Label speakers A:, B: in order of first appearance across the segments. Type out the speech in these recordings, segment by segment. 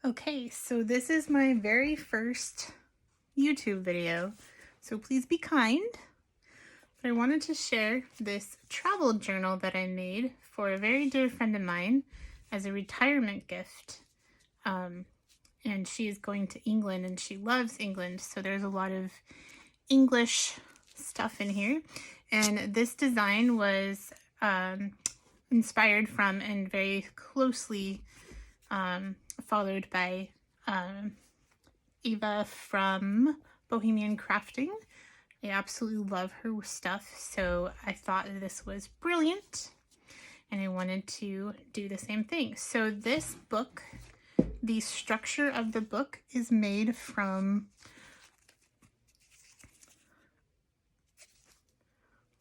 A: Okay, so this is my very first YouTube video, so please be kind. But I wanted to share this travel journal that I made for a very dear friend of mine as a retirement gift. And she is going to England and she loves England, so there's a lot of English stuff in here. And this design was inspired from and very closely followed by Eva from Bohemian Crafting. I absolutely love her stuff, so I thought this was brilliant and I wanted to do the same thing. So this book, the structure of the book is made from,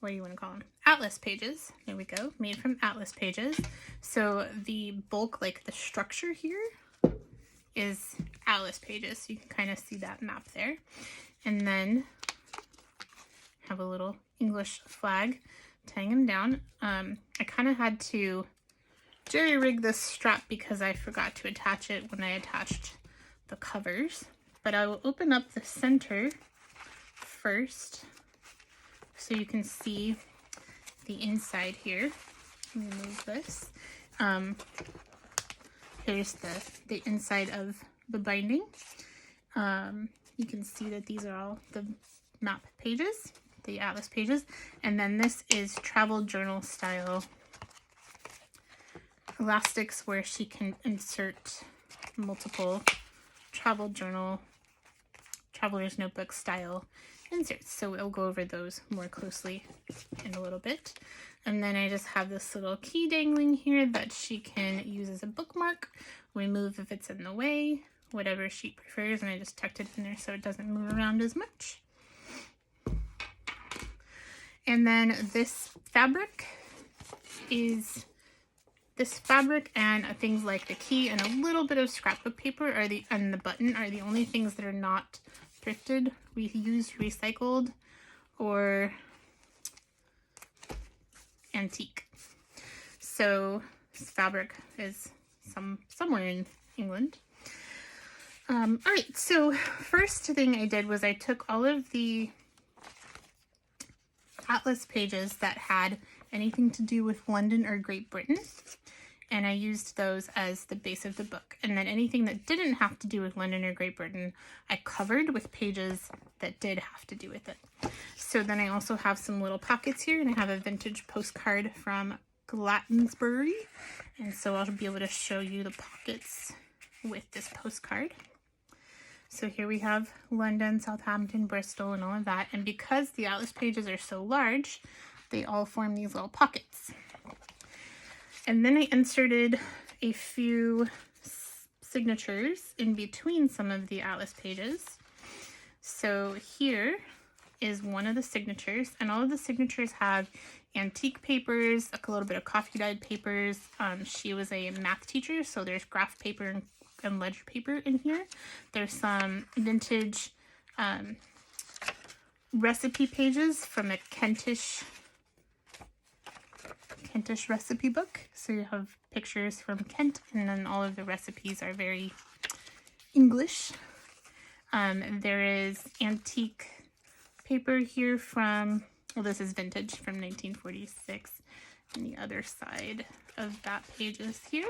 A: what do you want to call them? Atlas pages. There we go. Made from atlas pages. So the bulk, like the structure here, is atlas pages. So you can kind of see that map there. And then have a little English flag tying them down. I kind of had to jerry-rig this strap because I forgot to attach it when I attached the covers. But I will open up the center first so you can see the inside here. Let me move this. Here's the inside of the binding. You can see that these are all the map pages, the atlas pages, and then this is travel journal style elastics where she can insert multiple travel journal, traveler's notebook style inserts. So we'll go over those more closely in a little bit. And then I just have this little key dangling here that she can use as a bookmark, remove if it's in the way, whatever she prefers, and I just tucked it in there so it doesn't move around as much. And then this fabric and things like the key and a little bit of scrapbook paper and the button are the only things that are not thrifted, reused, recycled, or antique. So this fabric is somewhere in England. All right, so first thing I did was I took all of the atlas pages that had anything to do with London or Great Britain, and I used those as the base of the book. And then anything that didn't have to do with London or Great Britain, I covered with pages that did have to do with it. So then I also have some little pockets here, and I have a vintage postcard from Glastonbury, and so I'll be able to show you the pockets with this postcard. So here we have London, Southampton, Bristol, and all of that. And because the atlas pages are so large, they all form these little pockets. And then I inserted a few signatures in between some of the atlas pages. So here is one of the signatures, and all of the signatures have antique papers, a little bit of coffee dyed papers. She was a math teacher, so there's graph paper and ledger paper in here. There's some vintage recipe pages from a Kentish recipe book. So you have pictures from Kent, and then all of the recipes are very English. There is antique paper here from, well, this is vintage from 1946, and the other side of that page is here.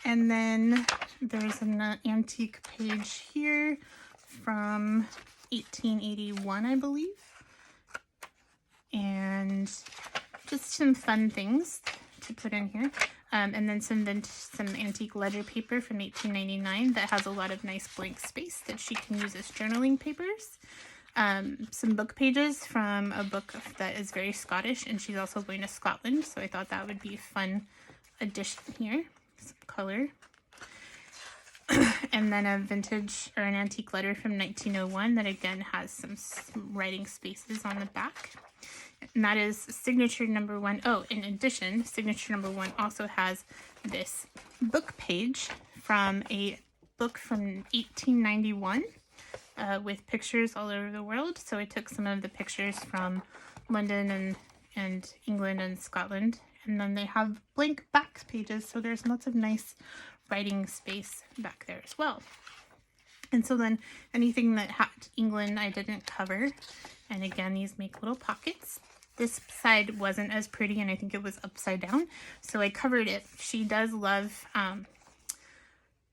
A: And then there's an antique page here from 1881, I believe. And just some fun things to put in here. And then some antique ledger paper from 1899 that has a lot of nice blank space that she can use as journaling papers. Some book pages from a book that is very Scottish, and she's also going to Scotland, so I thought that would be a fun addition here. Some color. And then a vintage or an antique letter from 1901 that again has some writing spaces on the back. And that is signature number 1. Oh, in addition, signature number 1 also has this book page from a book from 1891 with pictures all over the world. So I took some of the pictures from London and England and Scotland And then they have blank back pages, so there's lots of nice writing space back there as well. And so then anything that had England I didn't cover. And again, these make little pockets. This side wasn't as pretty, and I think it was upside down, so I covered it. She does love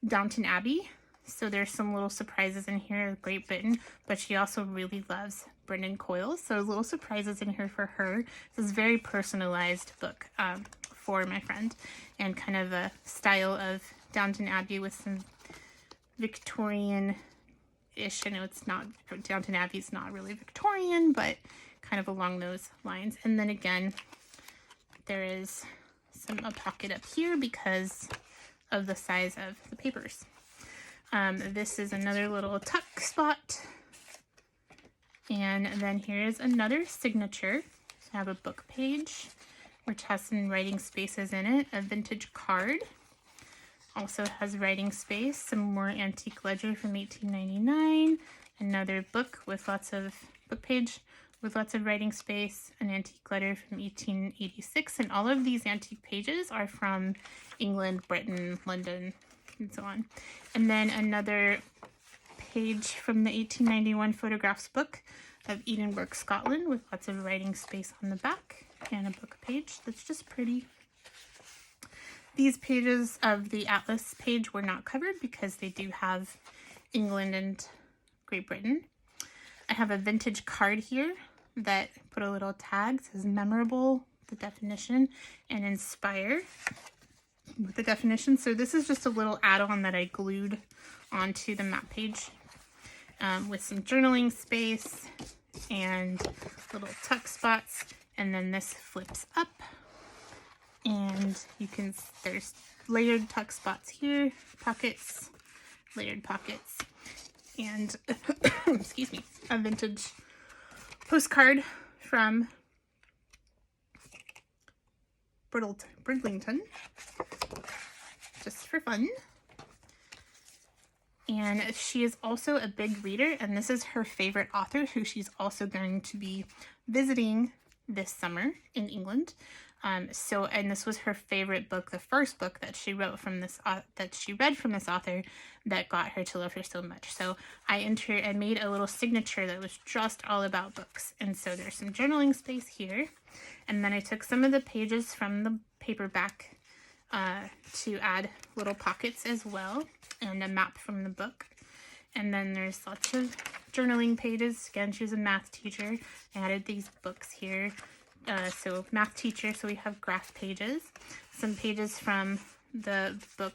A: Downton Abbey, so there's some little surprises in here, Great Britain, but she also really loves Brendan Coyles, so little surprises in here for her. This is a very personalized book for my friend, and kind of a style of Downton Abbey with some Victorian-ish. I know it's not, Downton Abbey's not really Victorian, but kind of along those lines. And then again, there is a pocket up here because of the size of the papers. This is another little tuck spot. And then here's another signature. I have a book page, which has some writing spaces in it. A vintage card. Also has writing space. Some more antique ledger from 1899. Another book with lots of book page with lots of writing space. An antique letter from 1886. And all of these antique pages are from England, Britain, London, and so on. And then another page from the 1891 photographs book of Edinburgh, Scotland, with lots of writing space on the back. And a book page that's just pretty. These pages of the Atlas page were not covered because they do have England and Great Britain. I have a vintage card here that put a little tag, says memorable, the definition, and inspire with the definition. So this is just a little add-on that I glued onto the map page with some journaling space and little tuck spots. And then this flips up. And you can, there's layered tuck spots here, pockets, layered pockets, and excuse me, a vintage postcard from Bridlington, just for fun. And she is also a big reader, and this is her favorite author, who she's also going to be visiting this summer in England. And this was her favorite book, the first book that she wrote from this, that she read from this author, that got her to love her so much. So I made a little signature that was just all about books. And so there's some journaling space here. And then I took some of the pages from the paperback to add little pockets as well, and a map from the book. And then there's lots of journaling pages. Again, she's a math teacher. I added these books here. So math teacher, so we have graph pages, some pages from the book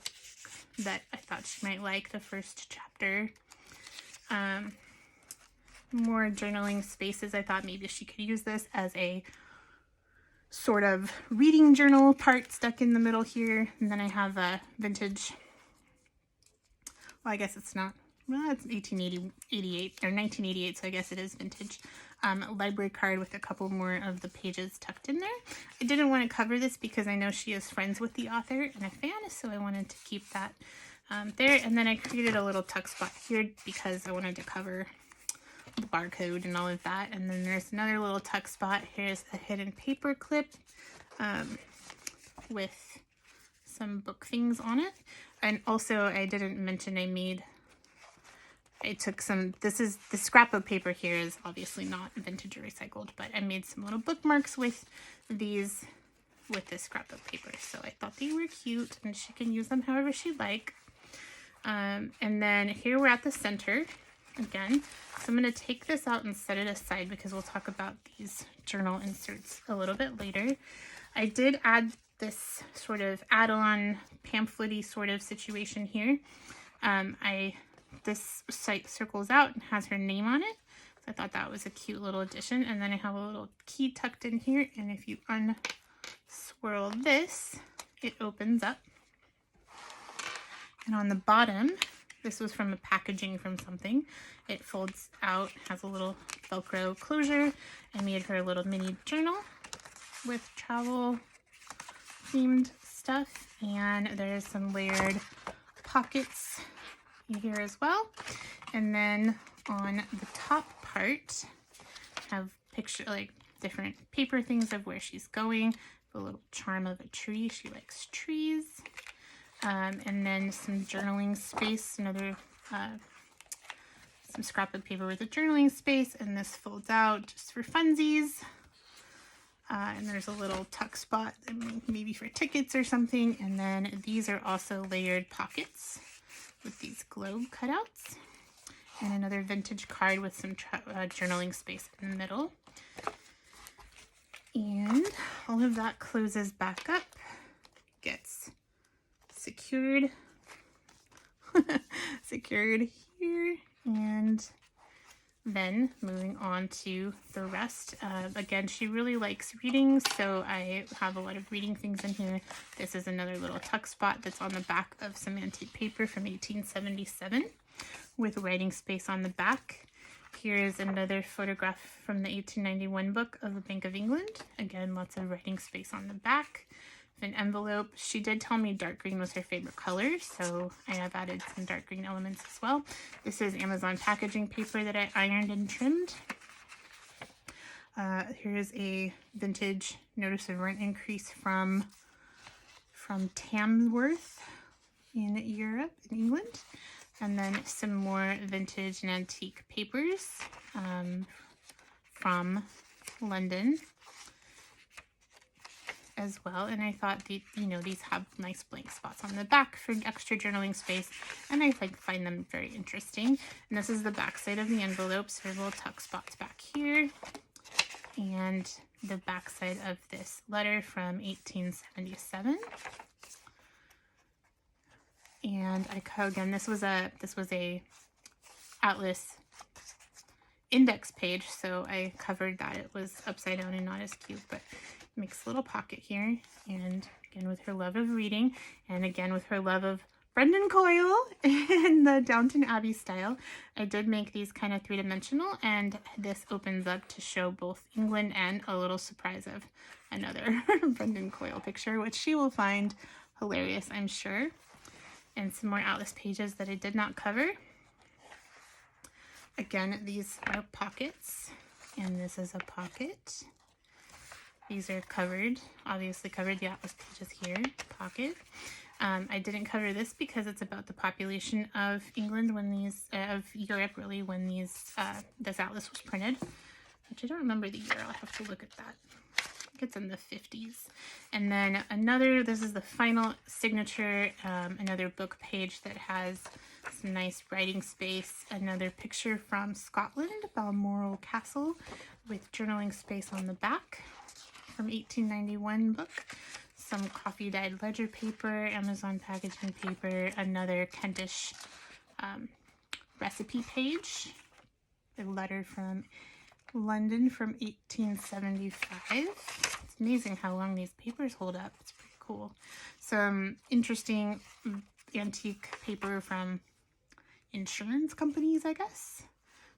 A: that I thought she might like, the first chapter, more journaling spaces. I thought maybe she could use this as a sort of reading journal part stuck in the middle here. And then I have a vintage, well, I guess it's not, well, it's 1888 or 1988, so I guess it is vintage. Library card with a couple more of the pages tucked in there. I didn't want to cover this because I know she is friends with the author and a fan, so I wanted to keep that there. And then I created a little tuck spot here because I wanted to cover the barcode and all of that. And then there's another little tuck spot. Here's a hidden paper clip with some book things on it. And also, I didn't mention I took some, the scrapbook paper here is obviously not vintage or recycled, but I made some little bookmarks with this scrapbook paper. So I thought they were cute, and she can use them however she'd like. And then here we're at the center again. So I'm going to take this out and set it aside because we'll talk about these journal inserts a little bit later. I did add this sort of add-on pamphlet-y sort of situation here. This site circles out and has her name on it. So I thought that was a cute little addition. And then I have a little key tucked in here. And if you unswirl this, it opens up. And on the bottom, this was from a packaging from something. It folds out, has a little Velcro closure. I made her a little mini journal with travel themed stuff. And there's some layered pockets here as well. And then on the top part, have different paper things of where she's going, a little charm of a tree. She likes trees. And then some journaling space, another some scrap of paper with a journaling space, and this folds out just for funsies. And there's a little tuck spot, maybe for tickets or something. And then these are also layered pockets with these globe cutouts. And another vintage card with some journaling space in the middle. And all of that closes back up, gets secured, secured here, and then moving on to the rest. Again, she really likes reading, so I have a lot of reading things in here. This is another little tuck spot that's on the back of some antique paper from 1877 with writing space on the back. Here is another photograph from the 1891 book of the Bank of England. Again, lots of writing space on the back. An envelope. She did tell me dark green was her favorite color, so I have added some dark green elements as well. This is Amazon packaging paper that I ironed and trimmed. Here's a vintage notice of rent increase from Tamworth in Europe, in England. And then some more vintage and antique papers from London as well. And I thought these have nice blank spots on the back for extra journaling space, and I find them very interesting. And this is the back side of the envelope, so little tuck spots back here, and the back side of this letter from 1877. And again, this was a Atlas index page, so I covered that. It was upside down and not as cute, but it makes a little pocket here. And again, with her love of reading, and again with her love of Brendan Coyle in the Downton Abbey style, I did make these kind of three-dimensional, and this opens up to show both England and a little surprise of another Brendan Coyle picture, which she will find hilarious, I'm sure. And some more Atlas pages that I did not cover. Again, these are pockets, and this is a pocket. These are covered, obviously covered, the Atlas pages here, pocket. I didn't cover this because it's about the population of England when of Europe really, when this Atlas was printed, which I don't remember the year. I'll have to look at that. I think it's in the 50s. And then this is the final signature, another book page that has some nice writing space, another picture from Scotland, Balmoral Castle, with journaling space on the back from 1891 book, some coffee dyed ledger paper, Amazon packaging paper, another Kentish recipe page, a letter from London from 1875. It's amazing how long these papers hold up. It's pretty cool. Some interesting antique paper from insurance companies, I guess.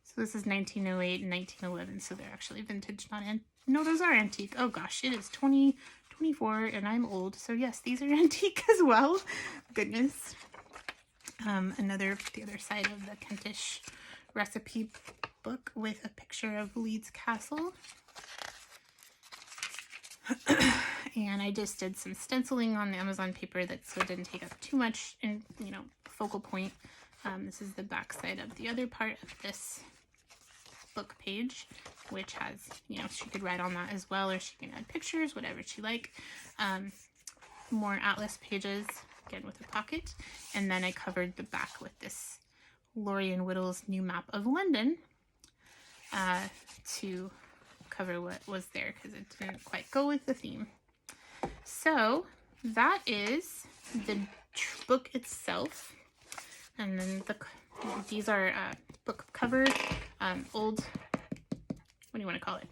A: So this is 1908 and 1911, so they're actually vintage, not no, those are antique. Oh gosh, it is 2024 and I'm old, so yes, these are antique as well. Goodness. The other side of the Kentish recipe book with a picture of Leeds Castle. And I just did some stenciling on the Amazon paper so it didn't take up too much in, focal point. This is the back side of the other part of this book page, which has, she could write on that as well, or she can add pictures, whatever she like. More Atlas pages, again with a pocket. And then I covered the back with this Lorien Whittle's new map of London to cover what was there, because it didn't quite go with the theme. So that is the book itself. And then these are book covers, old, what do you want to call it?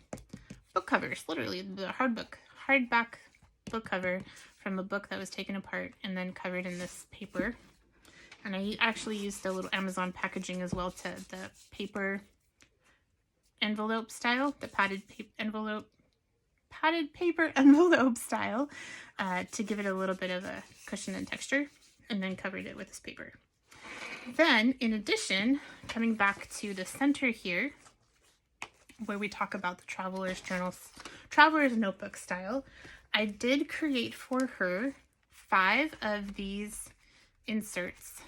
A: Book covers, literally the hardback book cover from a book that was taken apart and then covered in this paper. And I actually used a little Amazon packaging as well, to the paper envelope style, the padded paper envelope style, to give it a little bit of a cushion and texture, and then covered it with this paper. Then, in addition, coming back to the center here, where we talk about the traveler's notebook style, I did create for her 5 of these inserts,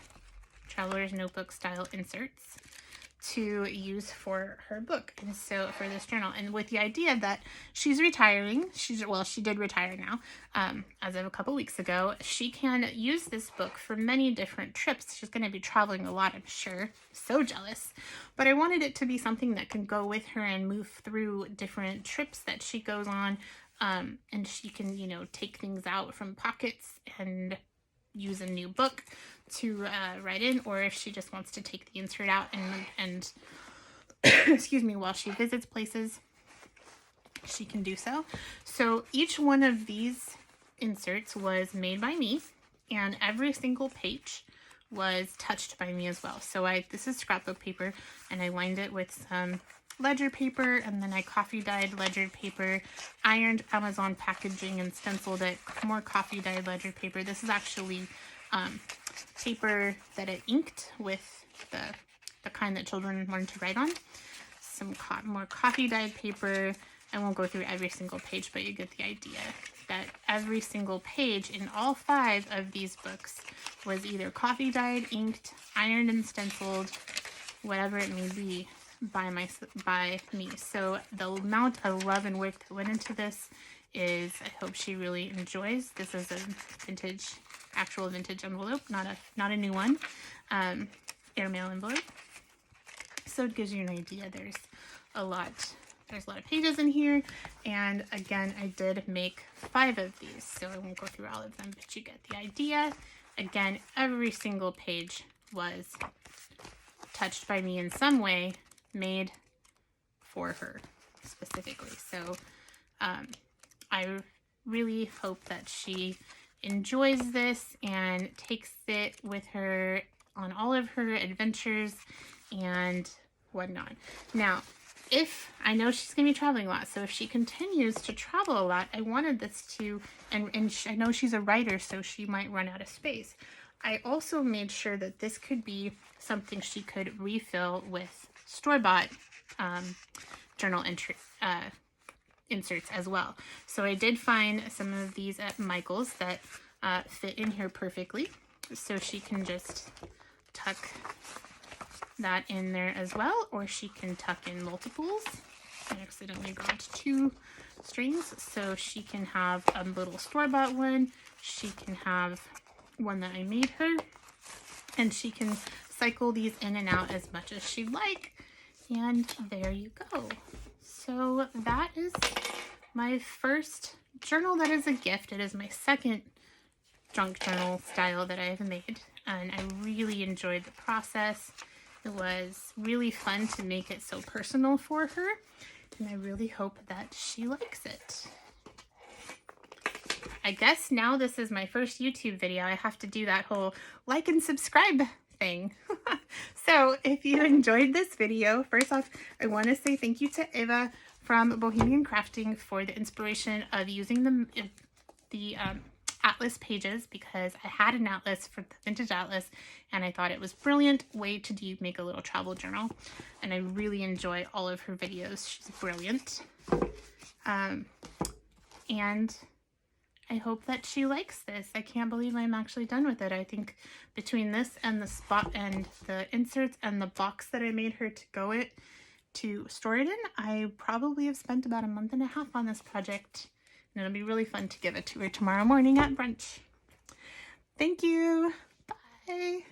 A: Traveler's Notebook style inserts, to use for her book, and so for this journal, and with the idea that she's retiring. She did retire now, as of a couple weeks ago. She can use this book for many different trips. She's going to be traveling a lot, I'm sure. So jealous. But I wanted it to be something that can go with her and move through different trips that she goes on, and she can, you know, take things out from pockets and use a new book to write in, or if she just wants to take the insert out and excuse me, while she visits places, she can do so. So each one of these inserts was made by me, and every single page was touched by me as well. So this is scrapbook paper, and I lined it with some ledger paper, and then I coffee dyed ledger paper, ironed Amazon packaging, and stenciled it, more coffee dyed ledger paper. This is actually paper that I inked with the kind that children learn to write on. Some more coffee dyed paper. I won't go through every single page, but you get the idea that every single page in all 5 of these books was either coffee dyed, inked, ironed, and stenciled, whatever it may be, by me. So the amount of love and work that went into this is, I hope she really enjoys. This is a actual vintage envelope, not a new one, airmail envelope. So it gives you an idea. There's a lot of pages in here, and again, I did make 5 of these, so I won't go through all of them, but you get the idea. Again, every single page was touched by me in some way, made for her specifically. So I really hope that she enjoys this and takes it with her on all of her adventures and whatnot. Now, if I know she's going to be traveling a lot, so if she continues to travel a lot, I wanted this to, and I know she's a writer, so she might run out of space. I also made sure that this could be something she could refill with store-bought journal entry inserts as well. So I did find some of these at Michael's that fit in here perfectly, so she can just tuck that in there as well, or she can tuck in multiples. I accidentally grabbed 2 strings, so she can have a little store-bought one, she can have one that I made her, and she can cycle these in and out as much as she'd like, and there you go. So that is my first journal that is a gift. It is my second junk journal style that I have made, and I really enjoyed the process. It was really fun to make it so personal for her, and I really hope that she likes it. I guess now this is my first YouTube video. I have to do that whole like and subscribe thing. So if you enjoyed this video, first off, I want to say thank you to Eva from Bohemian Crafting for the inspiration of using the atlas pages, because I had an atlas for the vintage atlas and I thought it was a brilliant way to make a little travel journal, and I really enjoy all of her videos. She's brilliant. And I hope that she likes this. I can't believe I'm actually done with it. I think between this and the spot and the inserts and the box that I made her to store it in, I probably have spent about a month and a half on this project. And it'll be really fun to give it to her tomorrow morning at brunch. Thank you. Bye.